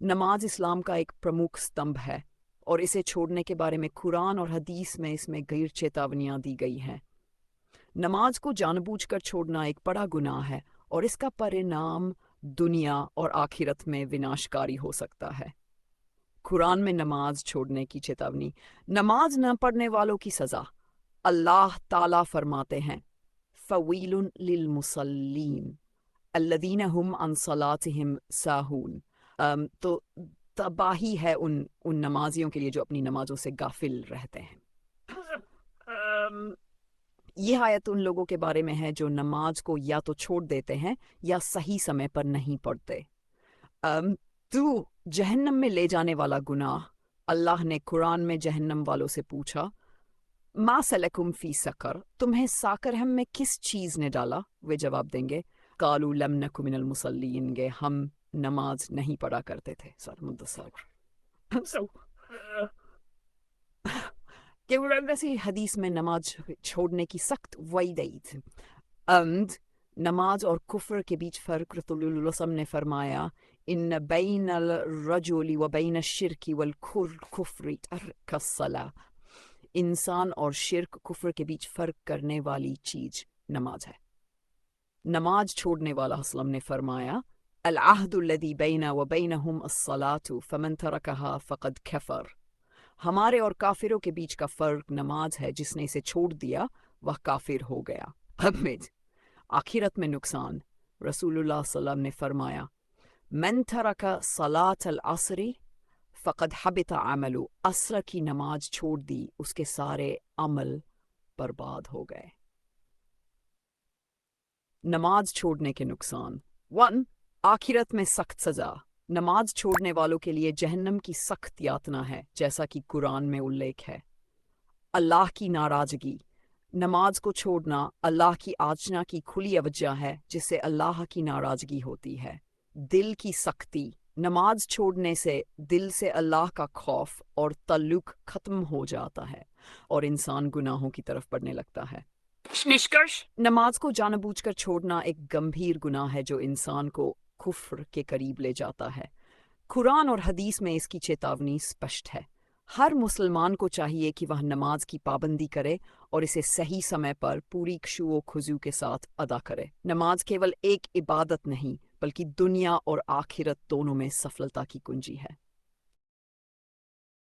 नमाज इस्लाम का एक प्रमुख स्तंभ है और इसे छोड़ने के बारे में कुरान और हदीस में इसमें गैर चेतावनियां दी गई हैं। नमाज को जानबूझकर छोड़ना एक बड़ा गुनाह है और इसका परिणाम दुनिया और आखिरत में विनाशकारी हो सकता है। कुरान में नमाज छोड़ने की चेतावनी। नमाज न पढ़ने वालों की सज़ा। अल्लाह ताला फरमाते हैं, फ़वीलुन लिल मुसल्लीन अल्लज़ीना हुम अन सलातिहिम साहून। तो तबाही है उन नमाजियों के लिए जो अपनी नमाजों से गाफिल रहते हैं। यह आयत उन लोगों के बारे में है जो नमाज को या तो छोड़ देते हैं या सही समय पर नहीं पढ़ते। तू जहन्नम में ले जाने वाला गुनाह। अल्लाह ने कुरान में जहन्नम वालों से पूछा, मा सलकुम फी सकर, तुम्हें साकरहम में किस चीज ने डाला? वे जवाब देंगे, कालू लम नकु मिनल मुसल्लीन, गे हम नमाज नहीं पढ़ा करते थे। कि वैसे हदीस में नमाज छोड़ने की सख्त वईद। नमाज और कुफ्र के बीच फ़र्क। रसूलुल्लाह ने फरमाया, इन बैनल रजुली व बैन शिरकी वल कुफ्री तर्कस्सला। इंसान और शिर्क कुफ्र के बीच फ़र्क करने वाली चीज़ नमाज है। नमाज छोड़ने वाला असलम ने फरमाया, अल अहदुल्लज़ी बैना व बैनहुम अस्सलातु फमन तरकहा फ़क़द कफ़र। हमारे और काफिरों के बीच का फ़र्क नमाज है, जिसने इसे छोड़ दिया वह काफिर हो गया। हमें आखिरत में नुकसान। रसूलुल्लाह सल्लल्लाहु अलैहि वसल्लम ने फरमाया, मन तरका सलात अल असरी फ़क़द हबिता अमलु। असर की नमाज छोड़ दी, उसके सारे अमल बर्बाद हो गए। नमाज छोड़ने के नुकसान। 1. आखिरत में सख्त सज़ा। नमाज छोड़ने वालों के लिए जहन्नम की सख्त यातना है, जैसा कि कुरान में उल्लेख है। अल्लाह की नाराज़गी। नमाज को छोड़ना अल्लाह की आज्ञा की खुली वजह है, जिससे अल्लाह की नाराज़गी होती है। दिल की सख्ती। नमाज छोड़ने से दिल से अल्लाह का खौफ और तल्लुक ख़त्म हो जाता है और इंसान गुनाहों की तरफ बढ़ने लगता है। निष्कर्ष, नमाज को जानबूझकर छोड़ना एक गंभीर गुनाह है जो इंसान को कुफ्र के करीब ले जाता है। कुरान और हदीस में इसकी चेतावनी स्पष्ट है। हर मुसलमान को चाहिए कि वह नमाज की पाबंदी करे और इसे सही समय पर पूरी खुशू खुजू के साथ अदा करे। नमाज केवल एक इबादत नहीं, बल्कि दुनिया और आखिरत दोनों में सफलता की कुंजी है।